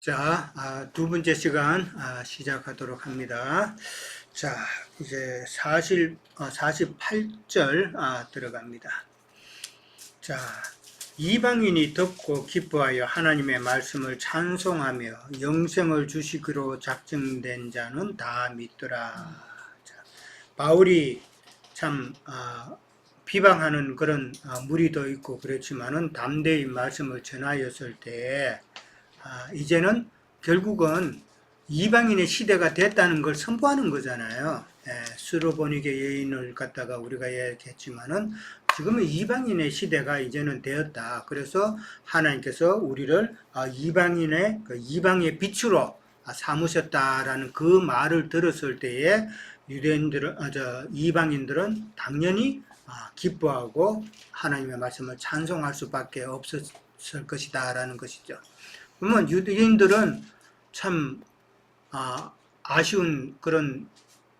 자, 두 번째 시간 시작하도록 합니다. 자, 이제 48절 들어갑니다. 자, 이방인이 듣고 기뻐하여 하나님의 말씀을 찬송하며 영생을 주시기로 작정된 자는 다 믿더라. 자, 바울이 참 비방하는 그런 무리도 있고 그렇지만은 담대히 말씀을 전하였을 때 이제는 결국은 이방인의 시대가 됐다는 걸 선포하는 거잖아요. 수로보니게 여인을 갖다가 우리가 얘기했지만은 지금은 이방인의 시대가 이제는 되었다. 그래서 하나님께서 우리를 이방인의 이방의 빛으로 삼으셨다라는 그 말을 들었을 때에 유대인들은 이방인들은 당연히 기뻐하고 하나님의 말씀을 찬송할 수밖에 없었을 것이다라는 것이죠. 그러면 유대인들은 참 아쉬운 그런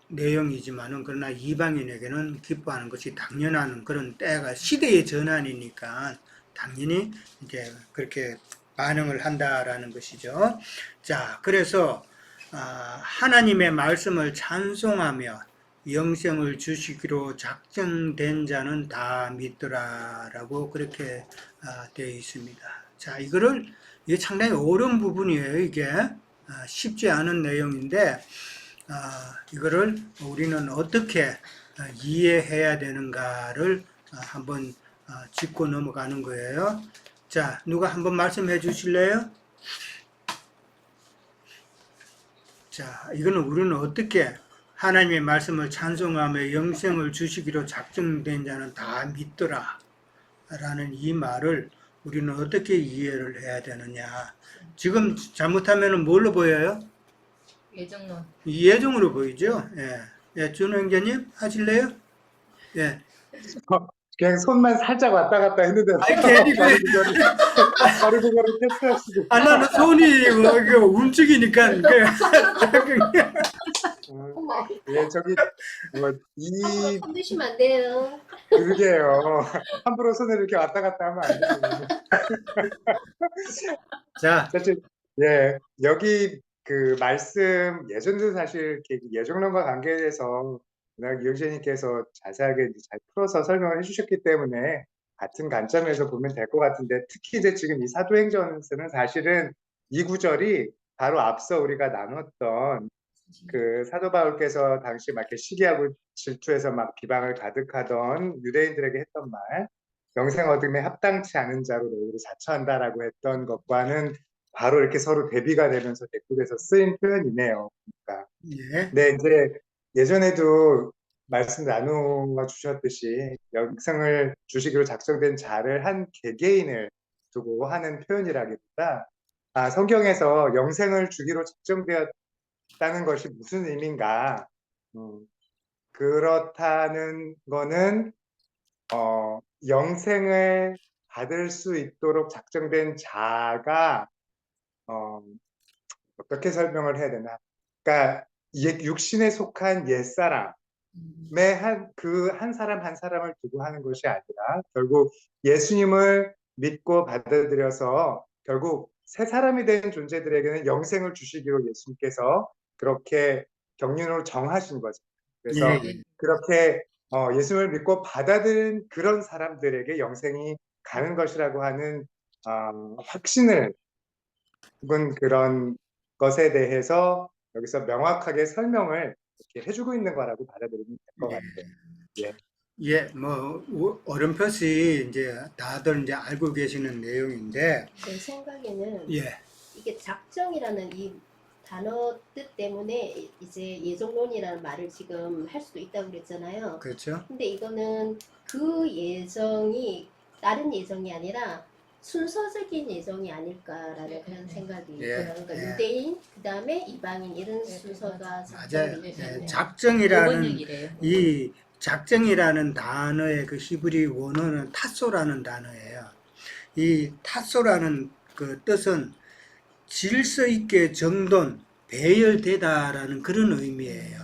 내용이지만은 그러나 이방인에게는 기뻐하는 것이 당연한 그런 때가 시대의 전환이니까 당연히 이제 그렇게 반응을 한다라는 것이죠. 자, 그래서 하나님의 말씀을 찬송하며 영생을 주시기로 작정된 자는 다 믿더라라고 그렇게 되어 있습니다. 자, 이게 상당히 어려운 부분이에요. 이게 쉽지 않은 내용인데 이거를 우리는 어떻게 이해해야 되는가를 한번 짚고 넘어가는 거예요. 자, 누가 한번 말씀해 주실래요? 자, 이거는 우리는 어떻게 하나님의 말씀을 찬송하며 영생을 주시기로 작정된 자는 다 믿더라 라는 이 말을 우리는 어떻게 이해를 해야 되느냐. 지금 잘못하면 뭘로 보여요? 예정론. 예정으로 보이죠? 예, 준호 형제님 하실래요? 예. 그냥 손만 살짝 왔다 갔다 했는데 괜히 바로 그거를 캐치하시고 나는 손이 움직이니까 예 저기 뭐이 손 드시면 안 돼요. 그러게요. 함부로 손을 이렇게 왔다 갔다 하면 안 돼요. 자, 사실 예 여기 그 말씀 예전도 사실 예정론과 관계돼서 이영재님께서 자세하게 잘 풀어서 설명을 해주셨기 때문에 같은 관점에서 보면 될 것 같은데 특히 이제 지금 이 사도행전에서는 사실은 이 구절이 바로 앞서 우리가 나눴던 그 사도 바울께서 당시 막 이렇게 시기하고 질투해서 막 비방을 가득하던 유대인들에게 했던 말, 영생 얻음에 합당치 않은 자로 너희를 자처한다라고 했던 것과는 바로 이렇게 서로 대비가 되면서 대꾸돼서 쓰인 표현이네요. 그러니까. 예. 네, 이제 예전에도 말씀 나누어 주셨듯이 영생을 주시기로 작정된 자를 한 개개인을 두고 하는 표현이라기보다 성경에서 영생을 주기로 작정되었다는 것이 무슨 의미인가? 그렇다는 거는 영생을 받을 수 있도록 작정된 자가 어떻게 설명을 해야 되나? 그러니까 육신에 속한 옛사람의 한 사람 한 사람을 두고 하는 것이 아니라 결국 예수님을 믿고 받아들여서 결국 새 사람이 된 존재들에게는 영생을 주시기로 예수님께서 그렇게 경륜으로 정하신 거죠. 그래서 그렇게 예수님을 믿고 받아들인 그런 사람들에게 영생이 가는 것이라고 하는 확신을 혹은 그런 것에 대해서 여기서 명확하게 설명을 이렇게 해주고 있는 거라고 받아들이면 될 것 같아요. 예. 예, 뭐 어렴풋이 이제 다들 이제 알고 계시는 내용인데, 제 생각에는 예, 이게 작정이라는 이 단어 뜻 때문에 이제 예정론이라는 말을 지금 할 수도 있다고 그랬잖아요. 그렇죠. 근데 이거는 그 예정이 다른 예정이 아니라 순서적인 예정이 아닐까라는 그런 생각이 들어요. 그러니까 유대인, 그 다음에 이방인 이런 순서가 맞아요. 작정이 작정이라는 이 작정이라는 단어의 그 히브리 원어는 타소라는 단어예요. 이 타소라는 그 뜻은 질서 있게 정돈, 배열되다라는 그런 의미예요.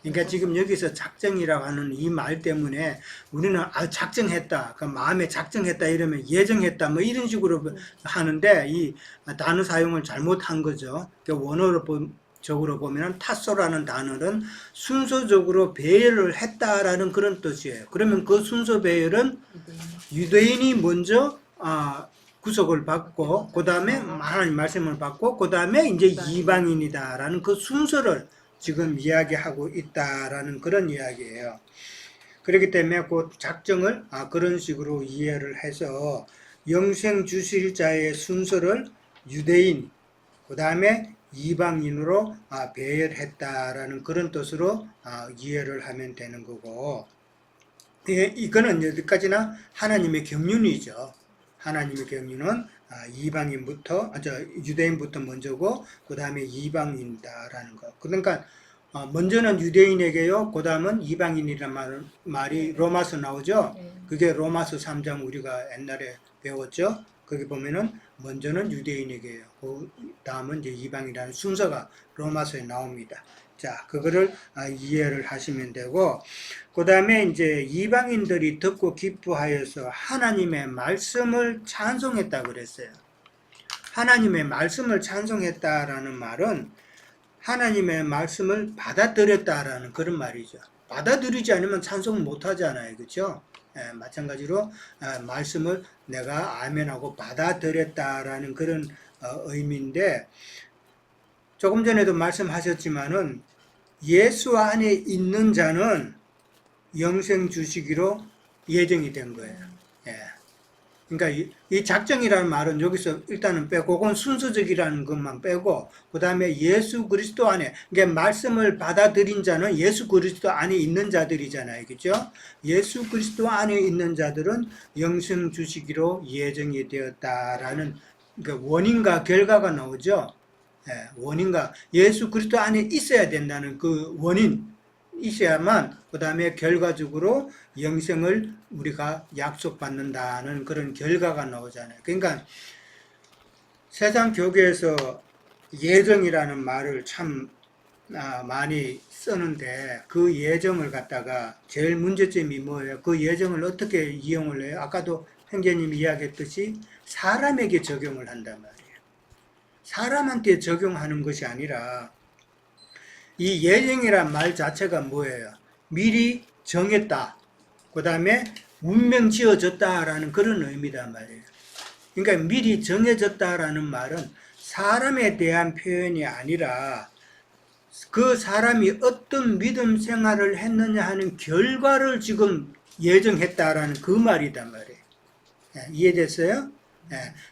그러니까 지금 여기서 작정이라고 하는 이 말 때문에 우리는 작정했다, 그 마음에 작정했다 이러면 예정했다 뭐 이런 식으로 하는데 이 단어 사용을 잘못한 거죠. 그러니까 원어적으로 보면 타소라는 단어는 순서적으로 배열을 했다라는 그런 뜻이에요. 그러면 그 순서 배열은 유대인이 먼저 구속을 받고 그 다음에 하나님 말씀을 받고 그 다음에 이제 이방인이다라는 그 순서를 지금 이야기하고 있다라는 그런 이야기예요. 그렇기 때문에 그 작정을 그런 식으로 이해를 해서 영생 주실 자의 순서를 유대인 그 다음에 이방인으로 배열했다라는 그런 뜻으로 이해를 하면 되는 거고, 이거는 여기까지나 하나님의 경륜이죠. 하나님의 경륜은 이방인부터, 유대인부터 먼저고, 그 다음에 이방인이다라는 거. 그러니까, 먼저는 유대인에게요, 그 다음은 이방인이라는 말이 로마서 나오죠? 그게 로마서 3장 우리가 옛날에 배웠죠? 거기 보면은, 먼저는 유대인에게요. 그 다음은 이제 이방인이라는 순서가 로마서에 나옵니다. 자, 그거를 이해를 하시면 되고, 그 다음에 이제 이방인들이 듣고 기뻐하여서 하나님의 말씀을 찬송했다 그랬어요. 하나님의 말씀을 찬송했다라는 말은 하나님의 말씀을 받아들였다라는 그런 말이죠. 받아들이지 않으면 찬송 못 하잖아요. 그렇죠? 마찬가지로 말씀을 내가 아멘하고 받아들였다라는 그런 의미인데, 조금 전에도 말씀하셨지만은 예수 안에 있는 자는 영생 주시기로 예정이 된 거예요. 그러니까 이 작정이라는 말은 여기서 일단은 빼고, 그건 순서적이라는 것만 빼고, 그 다음에 예수 그리스도 안에, 그러니까 말씀을 받아들인 자는 예수 그리스도 안에 있는 자들이잖아요. 그죠? 예수 그리스도 안에 있는 자들은 영생 주시기로 예정이 되었다라는, 그러니까 원인과 결과가 나오죠. 원인과 예수 그리스도 안에 있어야 된다는 그 원인 있어야만 그 다음에 결과적으로 영생을 우리가 약속받는다는 그런 결과가 나오잖아요. 그러니까 세상 교계에서 예정이라는 말을 참 많이 쓰는데, 그 예정을 갖다가 제일 문제점이 뭐예요? 그 예정을 어떻게 이용을 해요? 아까도 형제님이 이야기했듯이 사람에게 적용을 한단 말이에요. 사람한테 적용하는 것이 아니라, 이 예정이란 말 자체가 뭐예요? 미리 정했다. 그 다음에 운명 지어졌다라는 그런 의미단 말이에요. 그러니까 미리 정해졌다라는 말은 사람에 대한 표현이 아니라 그 사람이 어떤 믿음 생활을 했느냐 하는 결과를 지금 예정했다라는 그 말이단 말이에요. 이해됐어요?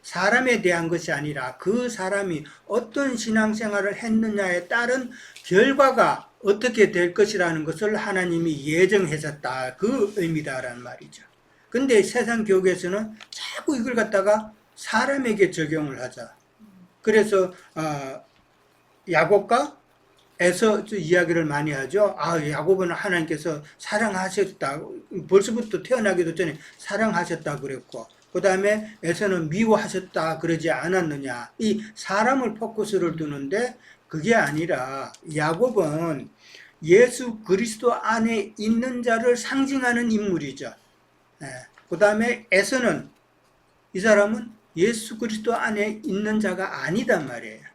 사람에 대한 것이 아니라 그 사람이 어떤 신앙생활을 했느냐에 따른 결과가 어떻게 될 것이라는 것을 하나님이 예정하셨다, 그 의미다라는 말이죠. 근데 세상 교계에서는 자꾸 이걸 갖다가 사람에게 적용을 하자. 그래서 야곱과 에서 이야기를 많이 하죠. 야곱은 하나님께서 사랑하셨다, 벌써부터 태어나기도 전에 사랑하셨다 그랬고, 그 다음에 에서는 미워하셨다 그러지 않았느냐. 이 사람을 포커스를 두는데, 그게 아니라 야곱은 예수 그리스도 안에 있는 자를 상징하는 인물이죠. 그 다음에 에서는, 이 사람은 예수 그리스도 안에 있는 자가 아니단 말이에요.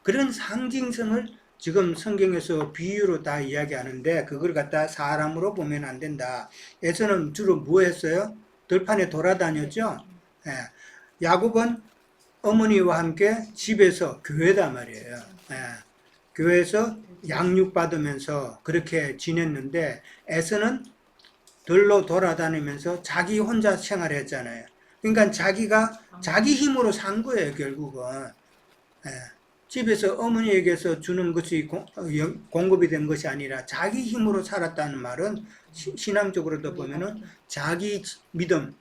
그런 상징성을 지금 성경에서 비유로 다 이야기하는데, 그걸 갖다 사람으로 보면 안 된다. 에서는 주로 뭐 했어요? 들판에 돌아다녔죠. 야곱은 어머니와 함께 집에서, 교회다 말이에요. 교회에서 양육받으면서 그렇게 지냈는데, 에서는 들로 돌아다니면서 자기 혼자 생활했잖아요. 그러니까 자기가 자기 힘으로 산 거예요, 결국은. 집에서 어머니에게서 주는 것이 공급이 된 것이 아니라 자기 힘으로 살았다는 말은 신앙적으로도 보면은 자기 믿음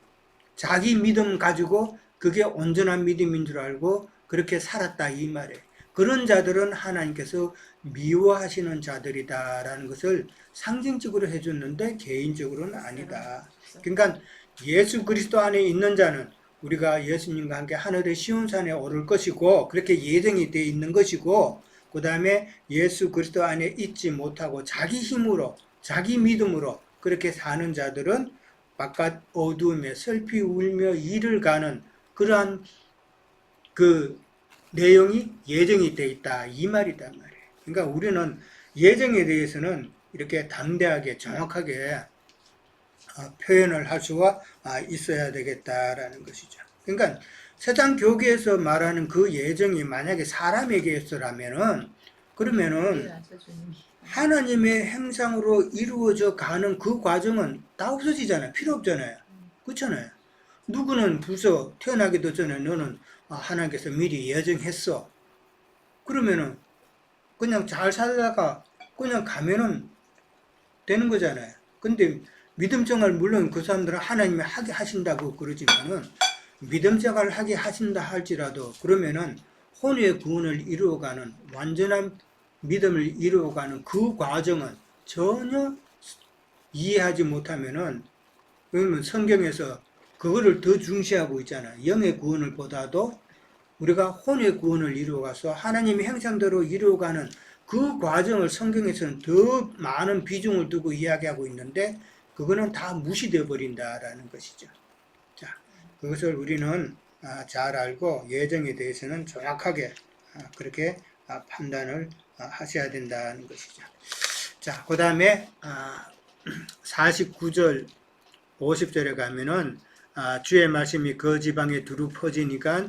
가지고 그게 온전한 믿음인 줄 알고 그렇게 살았다, 이 말이에요. 그런 자들은 하나님께서 미워하시는 자들이다라는 것을 상징적으로 해줬는데 개인적으로는 아니다. 그러니까 예수 그리스도 안에 있는 자는 우리가 예수님과 함께 하늘의 시온산에 오를 것이고, 그렇게 예정이 되어 있는 것이고, 그 다음에 예수 그리스도 안에 있지 못하고 자기 힘으로 자기 믿음으로 그렇게 사는 자들은 바깥 어두움에 슬피 울며 이를 가는 그러한 그 내용이 예정이 돼 있다 이 말이단 말이에요. 그러니까 우리는 예정에 대해서는 이렇게 담대하게 정확하게 표현을 할 수가 있어야 되겠다라는 것이죠. 그러니까 세상 교계에서 말하는 그 예정이 만약에 사람에게서라면은 그러면은 하나님의 행상으로 이루어져 가는 그 과정은 다 없어지잖아요. 필요 없잖아요. 그렇잖아요. 누구는 벌써 태어나기도 전에 너는 하나님께서 미리 예정했어. 그러면은 그냥 잘 살다가 그냥 가면은 되는 거잖아요. 근데 믿음 생활 물론 그 사람들은 하나님이 하게 하신다고 그러지만은 믿음 생활을 하게 하신다 할지라도 그러면은 혼의 구원을 이루어가는 완전한 믿음을 이루어가는 그 과정은 전혀 이해하지 못하면은 그러면 성경에서 그거를 더 중시하고 있잖아요. 영의 구원을 보다도 우리가 혼의 구원을 이루어가서 하나님의 형상대로 이루어가는 그 과정을 성경에서는 더 많은 비중을 두고 이야기하고 있는데 그거는 다 무시되어 버린다라는 것이죠. 자, 그것을 우리는 잘 알고 예정에 대해서는 정확하게 그렇게 판단을 하셔야 된다는 것이죠. 자, 그 다음에 49절 50절에 가면은 주의 말씀이 그 지방에 두루 퍼지니까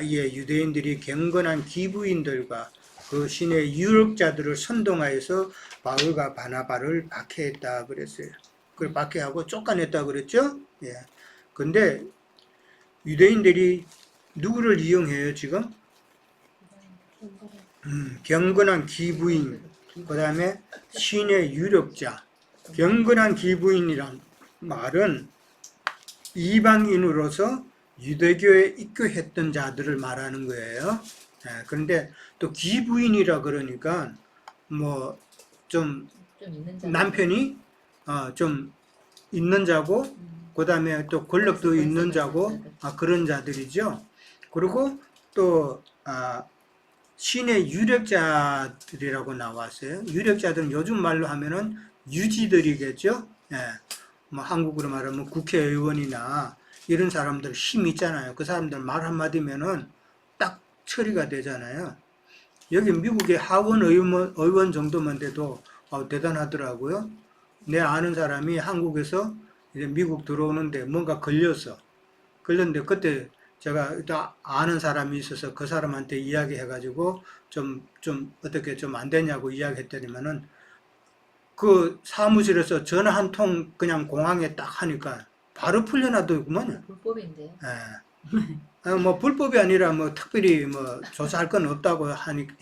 이에 유대인들이 경건한 기부인들과 그 신의 유력자들을 선동하여서 바울과 바나바를 박해했다 그랬어요. 그걸 박해하고 쫓아냈다 그랬죠. 예. 근데 유대인들이 누구를 이용해요 지금? 경건한 기부인, 그 다음에 신의 유력자. 경건한 기부인이란 말은 이방인으로서 유대교에 입교했던 자들을 말하는 거예요. 그런데 또 기부인이라 그러니까 뭐 좀 남편이 좀 있는 자고 그 다음에 또 권력도 있는 자고 그런 자들이죠. 그리고 또 신의 유력자들이라고 나왔어요. 유력자들은 요즘 말로 하면은 유지들이겠죠. 뭐 한국으로 말하면 국회의원이나 이런 사람들 힘 있잖아요. 그 사람들 말 한마디면은 딱 처리가 되잖아요. 여기 미국의 하원 의원 정도만 돼도 대단하더라고요. 내 아는 사람이 한국에서 이제 미국 들어오는데 뭔가 걸렸는데 그때 제가 아는 사람이 있어서 그 사람한테 이야기해가지고 좀 어떻게 좀 안 되냐고 이야기했더니만은 그 사무실에서 전화 한 통 그냥 공항에 딱 하니까 바로 풀려나더구먼요. 불법인데요. 뭐 불법이 아니라 뭐 특별히 뭐 조사할 건 없다고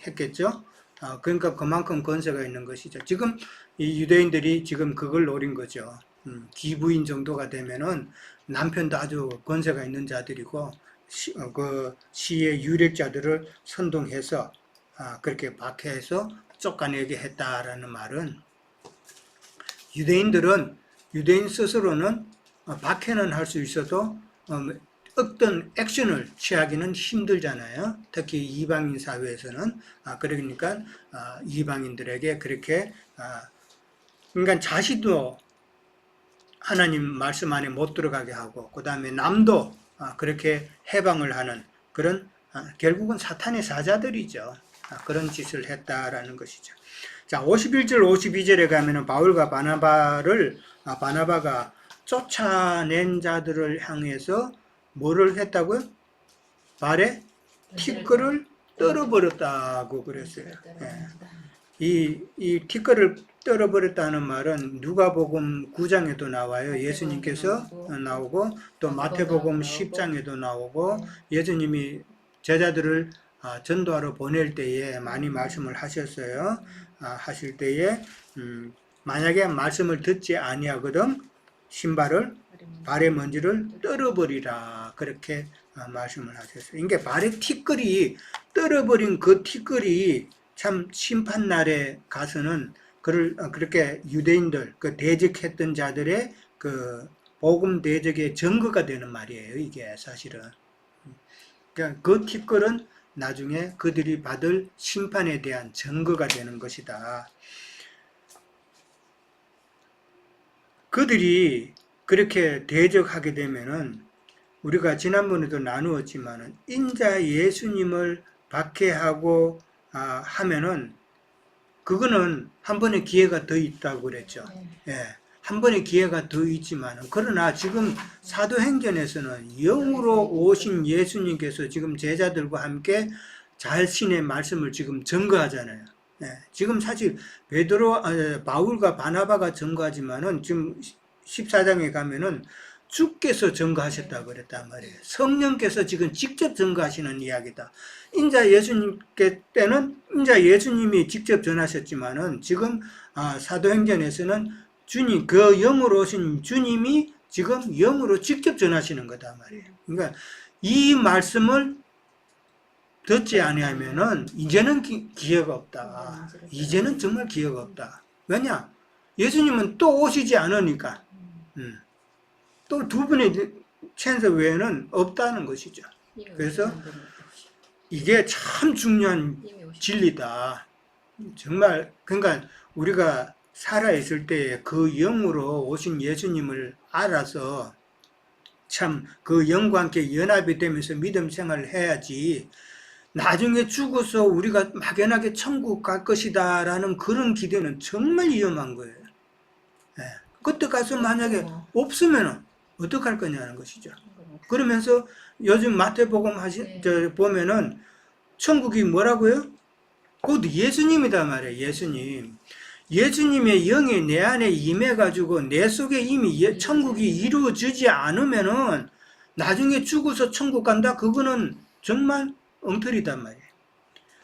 했겠죠. 그러니까 그만큼 권세가 있는 것이죠. 지금 이 유대인들이 지금 그걸 노린 거죠. 기부인 정도가 되면은 남편도 아주 권세가 있는 자들이고 그 시의 유력자들을 선동해서 그렇게 박해해서 쫓아내게 했다라는 말은 유대인 스스로는 박해는 할 수 있어도 어떤 액션을 취하기는 힘들잖아요. 특히 이방인 사회에서는. 그러니까 이방인들에게 그렇게 그러니까 자신도 하나님 말씀 안에 못 들어가게 하고 그 다음에 남도 그렇게 해방을 하는 그런 결국은 사탄의 사자들이죠. 그런 짓을 했다라는 것이죠. 자, 51절 52절에 가면은 바울과 바나바가 쫓아낸 자들을 향해서 뭐를 했다고요? 발에 티끌을 떨어버렸다고 그랬어요. 이 티끌을 떨어버렸다는 말은 누가복음 9장에도 나와요. 예수님께서 나오고 또 마태복음 10장에도 나오고 예수님이 제자들을 전도하러 보낼 때에 많이 말씀을 하셨어요. 하실 때에 만약에 말씀을 듣지 아니하거든 신발을 발의 먼지를 떨어버리라 그렇게 말씀을 하셨어요. 이게 발의 티끌이 떨어버린 그 티끌이 참 심판날에 가서는 그렇게 유대인들 그 대적했던 자들의 그 복음 대적의 증거가 되는 말이에요. 이게 사실은 그러니까 그 티끌은 나중에 그들이 받을 심판에 대한 증거가 되는 것이다. 그들이 그렇게 대적하게 되면은 우리가 지난번에도 나누었지만은 인자 예수님을 박해하고 하면은 그거는 한 번의 기회가 더 있다고 그랬죠. 예, 한 번의 기회가 더 있지만은 그러나 지금 사도행전에서는 영으로 오신 예수님께서 지금 제자들과 함께 자신의 말씀을 지금 증거하잖아요. 예, 지금 사실 바울과 바나바가 증거하지만은 지금 14장에 가면은 주께서 증거하셨다고 그랬단 말이에요. 성령께서 지금 직접 증거하시는 이야기다. 인자 예수님께 때는 인자 예수님이 직접 전하셨지만은 지금 사도행전에서는 주님, 그 영으로 오신 주님이 지금 영으로 직접 전하시는 거다 말이에요. 그러니까 이 말씀을 듣지 아니하면은 이제는 기회가 없다. 이제는 정말 기회가 없다. 왜냐? 예수님은 또 오시지 않으니까. 또 두 번의 찬스 외에는 없다는 것이죠. 그래서 이게 참 중요한 진리다. 정말 그러니까 우리가 살아있을 때에 그 영으로 오신 예수님을 알아서 참 그 영과 함께 연합이 되면서 믿음 생활을 해야지 나중에 죽어서 우리가 막연하게 천국 갈 것이다 라는 그런 기대는 정말 위험한 거예요. 예. 그때 가서 만약에 없으면 어떡할 거냐는 것이죠. 그러면서 요즘 마태복음 보면은 천국이 뭐라고요? 곧 예수님이다 말이에요. 예수님. 예수님의 영이 내 안에 임해가지고 내 속에 이미 천국이 이루어지지 않으면은 나중에 죽어서 천국 간다? 그거는 정말 엉터리단 말이에요.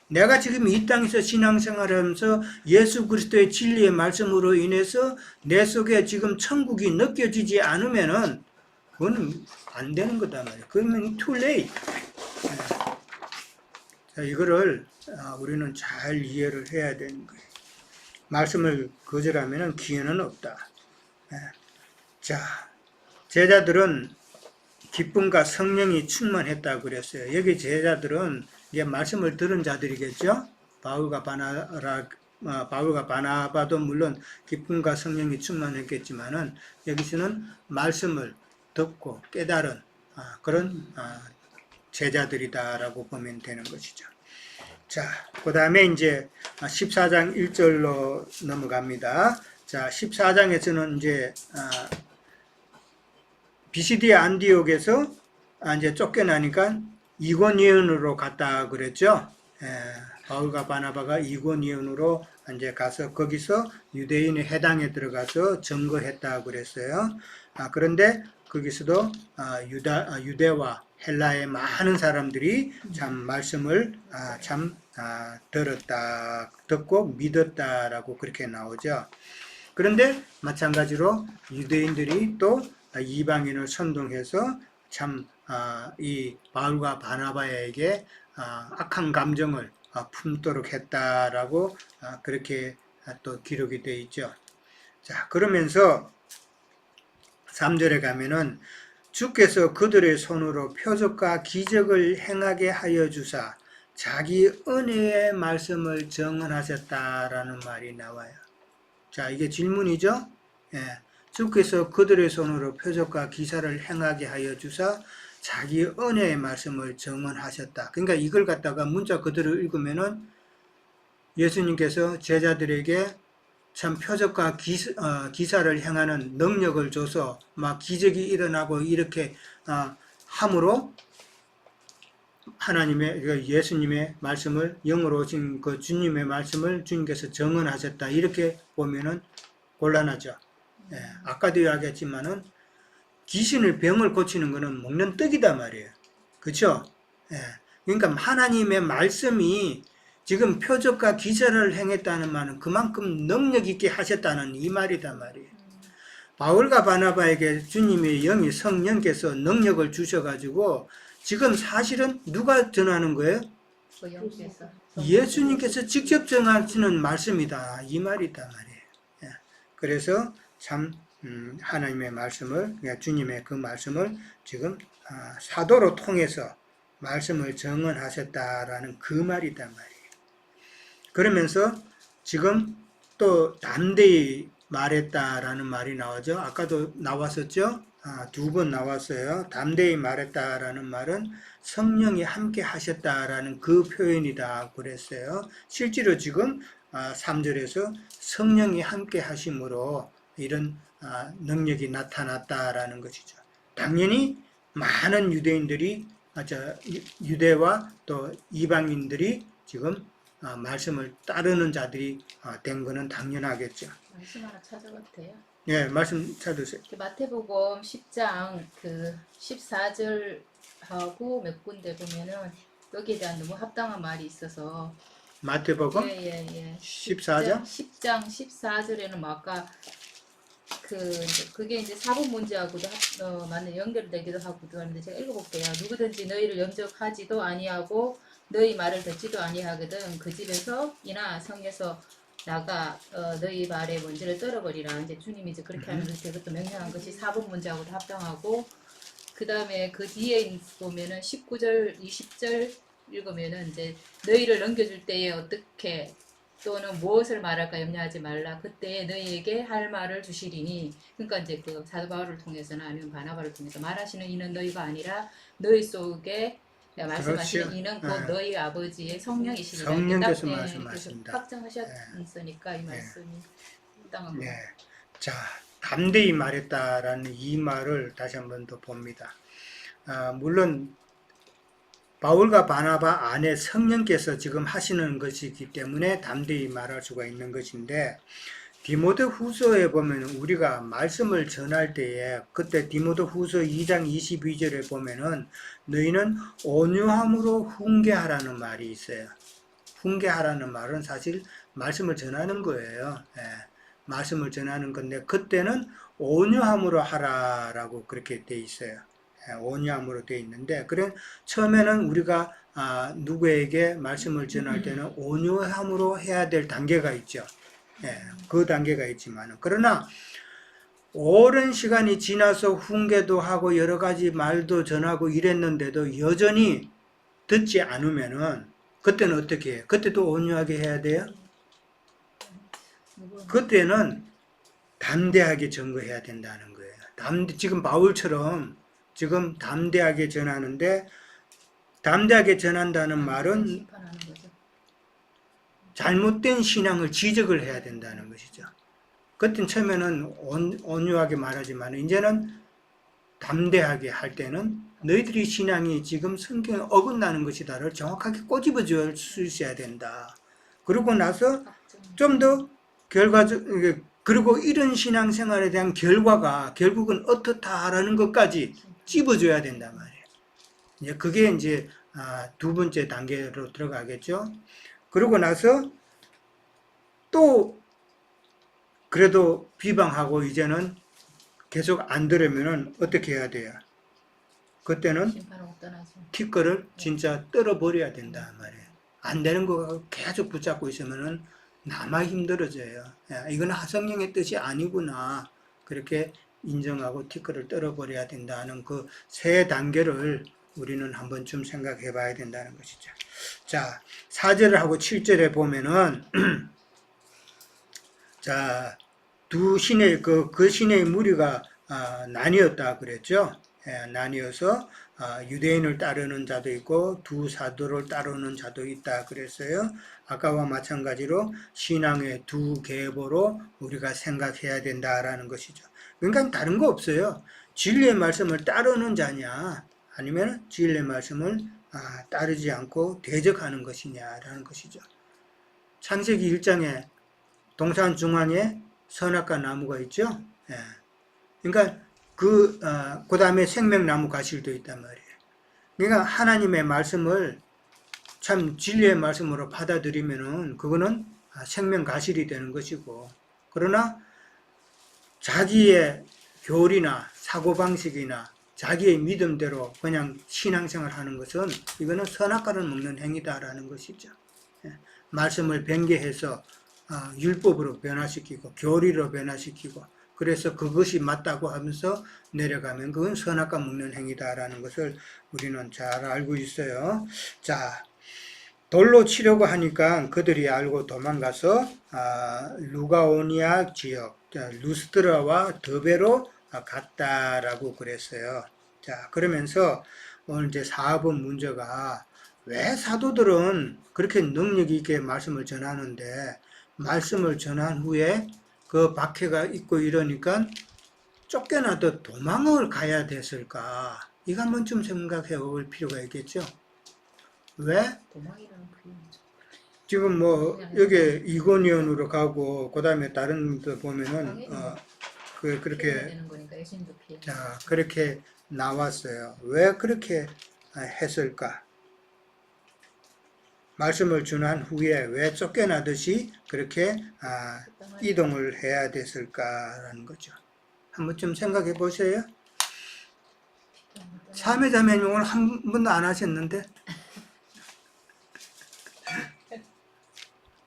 내가 지금 이 땅에서 신앙생활하면서 예수 그리스도의 진리의 말씀으로 인해서 내 속에 지금 천국이 느껴지지 않으면은 그거는 안 되는 거단 말이에요. 그러면 too late. 자, 이거를 우리는 잘 이해를 해야 되는 거예요. 말씀을 거절하면 기회는 없다. 자, 제자들은 기쁨과 성령이 충만했다고 그랬어요. 여기 제자들은 이제 말씀을 들은 자들이겠죠. 바울과 바나바도 물론 기쁨과 성령이 충만했겠지만은 여기서는 말씀을 듣고 깨달은 그런 제자들이다라고 보면 되는 것이죠. 자, 그 다음에 이제 14장 1절로 넘어갑니다. 자, 14장에서는 이제 비시디아 안디옥에서 이제 쫓겨나니까 이고니온으로 갔다 그랬죠. 바울과 바나바가 이고니온으로 이제 가서 거기서 유대인의 회당에 들어가서 증거했다 그랬어요. 그런데 거기서도 유대와 헬라의 많은 사람들이 참 말씀을 듣고 믿었다라고 그렇게 나오죠. 그런데 마찬가지로 유대인들이 또 이방인을 선동해서 참 이 바울과 바나바에게 악한 감정을 품도록 했다라고 그렇게 또 기록이 되어 있죠. 자, 그러면서 3절에 가면은 주께서 그들의 손으로 표적과 기적을 행하게 하여 주사 자기 은혜의 말씀을 증언하셨다라는 말이 나와요. 자, 이게 질문이죠. 주께서 그들의 손으로 표적과 기사를 행하게 하여 주사 자기 은혜의 말씀을 증언하셨다. 그러니까 이걸 갖다가 문자 그대로 읽으면은 예수님께서 제자들에게 참 표적과 기사를 행하는 능력을 줘서 막 기적이 일어나고 이렇게 함으로 하나님의 예수님의 말씀을 영으로 오신 그 주님의 말씀을 주님께서 증언하셨다. 이렇게 보면은 곤란하죠. 아까도 이야기했지만은 귀신을 병을 고치는 것은 먹는 떡이다 말이에요. 그렇죠? 그러니까 하나님의 말씀이 지금 표적과 기사를 행했다는 말은 그만큼 능력 있게 하셨다는 이 말이다 말이에요. 바울과 바나바에게 주님의 영이 성령께서 능력을 주셔가지고 지금 사실은 누가 전하는 거예요? 예수님께서 직접 전하시는 말씀이다. 이 말이다 말이에요. 그래서 참 하나님의 말씀을, 주님의 그 말씀을 지금 사도로 통해서 말씀을 정언하셨다라는 그 말이단 말이에요. 그러면서 지금 또 담대히 말했다라는 말이 나오죠. 아까도 나왔었죠. 두 번 나왔어요. 담대히 말했다라는 말은 성령이 함께 하셨다라는 그 표현이다 그랬어요. 실제로 지금 3절에서 성령이 함께 하심으로 이런 능력이 나타났다라는 것이죠. 당연히 많은 유대인들이 유대와 또 이방인들이 지금 말씀을 따르는 자들이 된 것은 당연하겠죠. 말씀 하나 찾아봐도 돼요? 예, 말씀 찾으세요. 마태복음 10장 그 14절하고 몇 군데 보면은 여기에 대한 너무 합당한 말이 있어서 마태복음 예. 14장 10장 14절에는 뭐 아까 그게 이제 사본 문제하고도 맞는 연결되기도 하고도 하는데 제가 읽어볼게요. 누구든지 너희를 영접하지도 아니하고 너희 말을 듣지도 아니하거든 그 집에서 이나 성에서 나가 너희 말의 먼지를 떨어버리라. 이제 주님이 이제 그렇게 하는 것이 그것도 명령한 것이 사본 문제하고도 합당하고 그 다음에 그 뒤에 보면은 19절 20절 읽으면은 이제 너희를 넘겨줄 때에 어떻게 또는 무엇을 말할까 염려하지 말라. 그때 너희에게 할 말을 주시리니. 그러니까 이제 그 사도 바울을 통해서나 아니면 바나바를 통해서 말하시는 이는 너희가 아니라 너희 속에 말씀하시는 그렇죠. 이는 곧 너희 아버지의 성령이시리라. 성령께서 딱, 말씀하신다. 확정하셨으니까 이 말씀이 합당한 네. 거예요. 자, 담대히 말했다라는 이 말을 다시 한번 더 봅니다. 물론 바울과 바나바 안에 성령께서 지금 하시는 것이기 때문에 담대히 말할 수가 있는 것인데 디모데 후서에 보면 우리가 말씀을 전할 때에 그때 디모데 후서 2장 22절에 보면은 너희는 온유함으로 훈계하라는 말이 있어요. 훈계하라는 말은 사실 말씀을 전하는 거예요. 예, 말씀을 전하는 건데 그때는 온유함으로 하라라고 그렇게 돼 있어요. 온유함으로 되어 있는데 그래 처음에는 우리가 누구에게 말씀을 전할 때는 온유함으로 해야 될 단계가 있죠. 그 단계가 있지만 그러나 오랜 시간이 지나서 훈계도 하고 여러 가지 말도 전하고 이랬는데도 여전히 듣지 않으면은 그때는 어떻게 해요? 그때도 온유하게 해야 돼요? 그때는 담대하게 전거해야 된다는 거예요. 지금 바울처럼 지금 담대하게 전하는데 담대하게 전한다는 말은 심판하는 거죠. 잘못된 신앙을 지적을 해야 된다는 것이죠. 그땐 처음에는 온유하게 말하지만 이제는 담대하게 할 때는 너희들이 신앙이 지금 성경에 어긋나는 것이다를 정확하게 꼬집어 줄 수 있어야 된다. 그러고 나서 좀 더 그리고 이런 신앙생활에 대한 결과가 결국은 어떻다라는 것까지 찝어줘야 된단 말이에요. 이제 그게 이제 두 번째 단계로 들어가겠죠. 그러고 나서 또 그래도 비방하고 이제는 계속 안 들으면은 어떻게 해야 돼요? 그때는 심판하고 떠나죠. 티끌을 진짜 떨어버려야 된단 말이에요. 안 되는 거 계속 붙잡고 있으면은 나만 힘들어져요. 이건 성령의 뜻이 아니구나. 그렇게 인정하고 티끌을 떨어버려야 된다는 그 세 단계를 우리는 한 번쯤 생각해 봐야 된다는 것이죠. 자, 4절하고 7절에 보면은, 자, 두 신의, 그 신의 무리가 나뉘었다 그랬죠. 나뉘어서 유대인을 따르는 자도 있고 두 사도를 따르는 자도 있다 그랬어요. 아까와 마찬가지로 신앙의 두 계보로 우리가 생각해야 된다라는 것이죠. 그러니까 다른 거 없어요. 진리의 말씀을 따르는 자냐 아니면 진리의 말씀을 따르지 않고 대적하는 것이냐라는 것이죠. 창세기 1장에 동산 중앙에 선악과 나무가 있죠. 그러니까 그 다음에 생명나무 가실도 있단 말이에요. 그러니까 하나님의 말씀을 참 진리의 말씀으로 받아들이면은 그거는 생명 가실이 되는 것이고, 그러나 자기의 교리나 사고방식이나 자기의 믿음대로 그냥 신앙생활 하는 것은 이거는 선악과를 먹는 행위다라는 것이죠. 말씀을 변개해서 율법으로 변화시키고 교리로 변화시키고 그래서 그것이 맞다고 하면서 내려가면 그건 선악과 먹는 행위다라는 것을 우리는 잘 알고 있어요. 자, 돌로 치려고 하니까 그들이 알고 도망가서 루가오니아 지역, 루스드라와 더베로 갔다라고 그랬어요. 자, 그러면서 오늘 이제 4번 문제가 왜 사도들은 그렇게 능력 있게 말씀을 전하는데 말씀을 전한 후에 그 박해가 있고 이러니까 쫓겨나도 도망을 가야 됐을까? 이거 한번 좀 생각해 볼 필요가 있겠죠? 왜? 도망이라는 표현이죠. 지금 뭐 여기 이고니온으로 가고 그다음에 다른 데 보면은 그렇게 되는 거니까 예수님도 피해. 자 그렇게 나왔어요. 왜 그렇게 했을까? 말씀을 전한 후에 왜 쫓겨나듯이 그렇게 이동을 해야 됐을까라는 거죠. 한번 좀 생각해 보세요. 삼회자매님 오늘 한 번도 안 하셨는데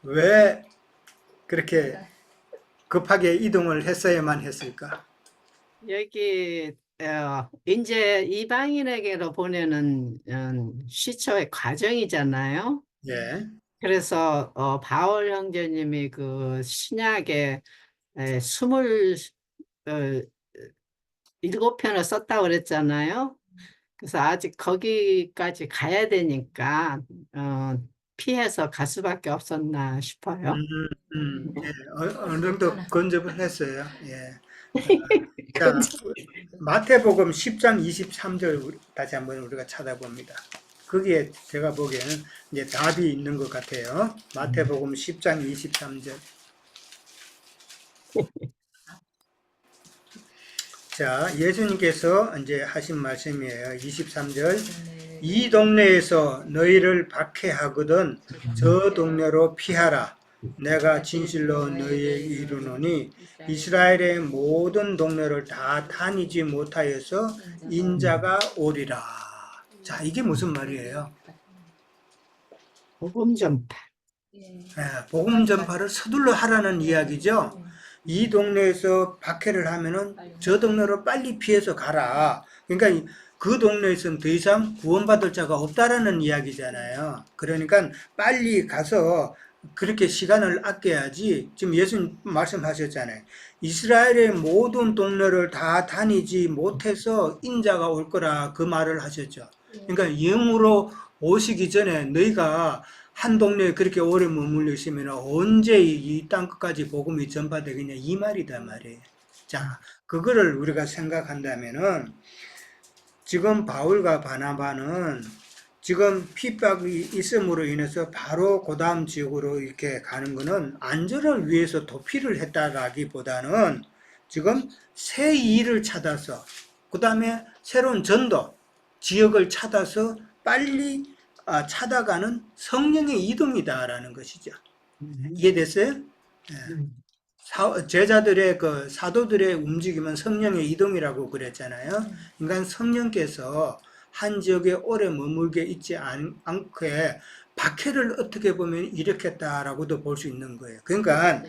왜 그렇게 급하게 이동을 했어야만 했을까? 여기 이제 이방인에게로 보내는 시초의 과정이잖아요. 예, 그래서 바울 형제님이 그 신약에 27편을 썼다고 그랬잖아요. 그래서 아직 거기까지 가야 되니까 피해서 갈 수밖에 없었나 싶어요. 예, 어느 정도 근접을 했어요. 예. 자, 마태복음 10장 23절 다시 한번 우리가 찾아봅니다. 거기에 제가 보기에는 이제 답이 있는 것 같아요. 마태복음 10장 23절. 자, 예수님께서 이제 하신 말씀이에요. 23절. 이 동네에서 너희를 박해하거든 저 동네로 피하라. 내가 진실로 너희에게 이르노니 이스라엘의 모든 동네를 다 다니지 못하여서 인자가 오리라. 자, 이게 무슨 말이에요? 복음 전파. 복음 전파를 서둘러 하라는 이야기죠. 이 동네에서 박해를 하면은 저 동네로 빨리 피해서 가라. 그러니까 그 동네에서는 더 이상 구원받을 자가 없다라는 이야기잖아요. 그러니까 빨리 가서 그렇게 시간을 아껴야지. 지금 예수님 말씀하셨잖아요. 이스라엘의 모든 동네를 다 다니지 못해서 인자가 올 거라 그 말을 하셨죠. 그러니까 영으로 오시기 전에 너희가 한 동네에 그렇게 오래 머물러 있으면 언제 이 땅 끝까지 복음이 전파되겠냐 이 말이다 말이에요. 자, 그거를 우리가 생각한다면은 지금 바울과 바나바는 지금 핍박이 있음으로 인해서 바로 그 다음 지역으로 이렇게 가는 거는 안전을 위해서 도피를 했다라기보다는 지금 새 일을 찾아서 그 다음에 새로운 전도 지역을 찾아서 빨리 찾아가는 성령의 이동이다라는 것이죠. 이해됐어요? 제자들의 그 사도들의 움직임은 성령의 이동이라고 그랬잖아요. 그러니까 성령께서 한 지역에 오래 머물게 있지 않게 박해를 어떻게 보면 일으켰다라고도 볼 수 있는 거예요. 그러니까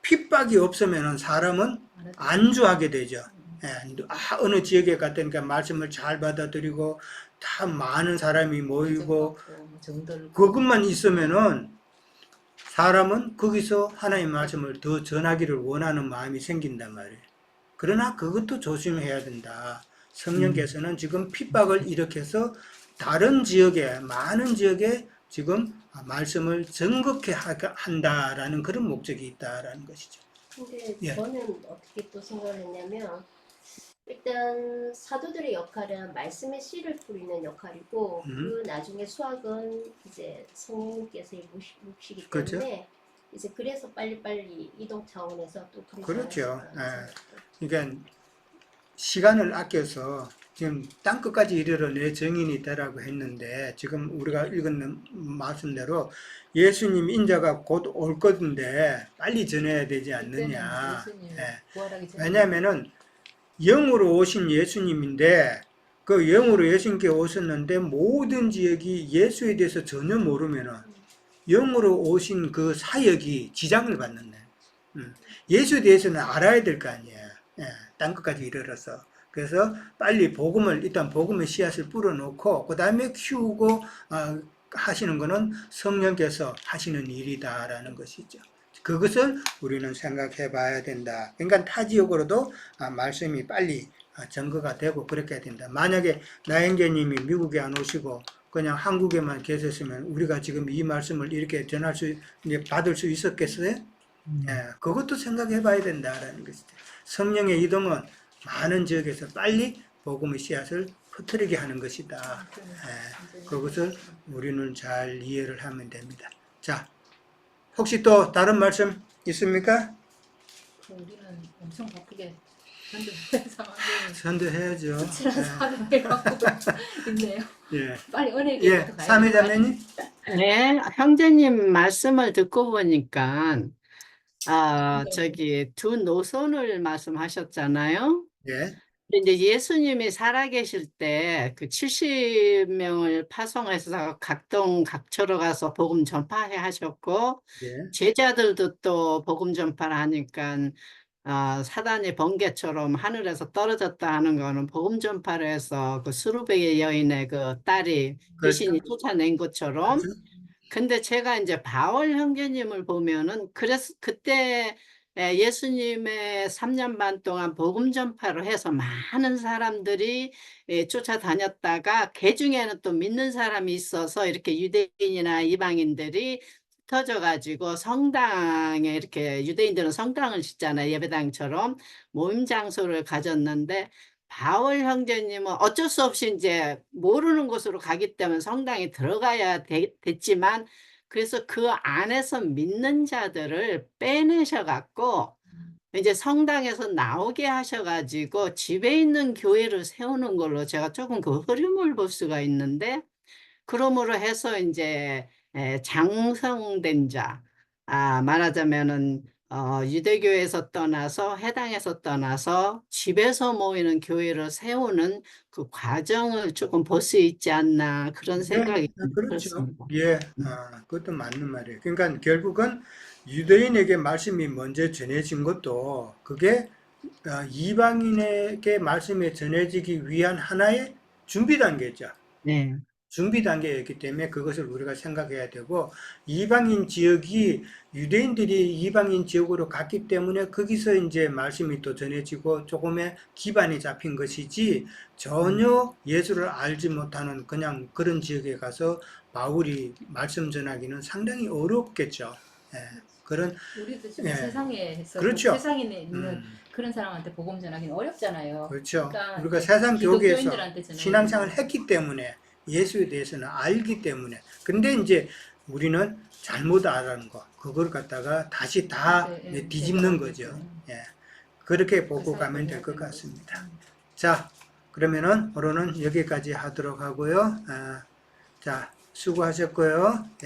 핍박이 없으면 사람은 안주하게 되죠. 어느 지역에 갔다니까 말씀을 잘 받아들이고 다 많은 사람이 모이고 그것만 있으면은 사람은 거기서 하나님의 말씀을 더 전하기를 원하는 마음이 생긴단 말이에요. 그러나 그것도 조심해야 된다. 성령께서는 지금 핍박을 일으켜서 다른 지역에 많은 지역에 지금 말씀을 정극해 한다라는 그런 목적이 있다라는 것이죠. 근데 예. 저는 어떻게 또 생각을 했냐면 일단 사도들의 역할은 말씀의 씨를 뿌리는 역할이고 그 나중에 수학은 이제 성령님께서의 몫이기 때문에 그렇죠. 이제 그래서 빨리빨리 이동 차원에서 또 그렇죠. 그러니까 시간을 아껴서 지금 땅 끝까지 이르러 내 증인이 되라고 했는데 지금 우리가 읽은 말씀대로 예수님 인자가 곧 올 건데 빨리 전해야 되지 않느냐. 왜냐하면은 영으로 오신 예수님인데 그 영으로 예수님께 오셨는데 모든 지역이 예수에 대해서 전혀 모르면은 영으로 오신 그 사역이 지장을 받는다. 예수에 대해서는 알아야 될 거 아니에요. 땅 끝까지 이르러서. 그래서 빨리 일단 복음의 씨앗을 뿌려놓고, 그 다음에 키우고, 하시는 것은 성령께서 하시는 일이다라는 것이죠. 그것을 우리는 생각해 봐야 된다. 그러니까 타 지역으로도 말씀이 빨리 전거가 되고 그렇게 해야 된다. 만약에 나영재님이 미국에 안 오시고 그냥 한국에만 계셨으면 우리가 지금 이 말씀을 이렇게 이제 받을 수 있었겠어요? 그것도 생각해 봐야 된다라는 것이죠. 성령의 이동은 많은 지역에서 빨리 복음의 씨앗을 퍼뜨리게 하는 것이다. 그것을 우리는 잘 이해를 하면 됩니다. 자, 혹시 또 다른 말씀 있습니까? 우리는 엄청 바쁘게 견뎌야 상황이 선도해야죠. 치밀한 사명을 갖고 있네요. 예. 빨리 은혜에게 예, 사미자매님. 네, 형제님 말씀을 듣고 보니까 저기 두 노선을 말씀하셨잖아요. 예, 근데 이제 예수님이 살아계실 때 그 70명을 파송해서 각동 각처로 가서 복음 전파해 하셨고, 예, 제자들도 또 복음 전파를 하니까 사단이 번개처럼 하늘에서 떨어졌다 하는 거는 복음 전파를 해서 그 수르베의 여인의 그 딸이 그렇죠. 귀신이 쫓아낸 것처럼. 그렇죠. 근데 제가 이제 바울 형제님을 보면은 그래서 그때 예수님의 3년 반 동안 복음 전파를 해서 많은 사람들이 쫓아다녔다가 그 중에는 또 믿는 사람이 있어서 이렇게 유대인이나 이방인들이 흩어져 가지고 성당에 이렇게 유대인들은 성당을 짓잖아요. 예배당처럼 모임 장소를 가졌는데 바울 형제님은 어쩔 수 없이 이제 모르는 곳으로 가기 때문에 성당에 들어가야 됐지만 그래서 그 안에서 믿는 자들을 빼내셔 갖고 이제 성당에서 나오게 하셔가지고 집에 있는 교회를 세우는 걸로 제가 조금 그 흐름을 볼 수가 있는데, 그러므로 해서 이제 장성된 자, 말하자면은 유대교에서 떠나서 해당에서 떠나서 집에서 모이는 교회를 세우는 그 과정을 조금 볼 수 있지 않나 그런 생각이 그렇죠. 들었습니다. 예, 그것도 맞는 말이에요. 그러니까 결국은 유대인에게 말씀이 먼저 전해진 것도 그게 이방인에게 말씀이 전해지기 위한 하나의 준비 단계죠. 네. 준비 단계였기 때문에 그것을 우리가 생각해야 되고, 이방인 지역이 유대인들이 이방인 지역으로 갔기 때문에 거기서 이제 말씀이 또 전해지고 조금의 기반이 잡힌 것이지, 전혀 예수를 알지 못하는 그냥 그런 지역에 가서 바울이 말씀 전하기는 상당히 어렵겠죠. 그런 우리도 지금 예. 세상에서 그렇죠. 세상에 있는 음, 그런 사람한테 복음 전하기는 어렵잖아요. 그렇죠. 그러니까 우리가 이제 세상 교계에서 기독교인들한테 전하기는 신앙생활을 했기 때문에 예수에 대해서는 알기 때문에, 근데 이제 우리는 잘못 알아는 거, 그걸 갖다가 다시 다 뒤집는 거죠. 예. 그렇게 보고 가면 될 것 같습니다. 자, 그러면은 오늘은 여기까지 하도록 하고요. 자, 수고하셨고요.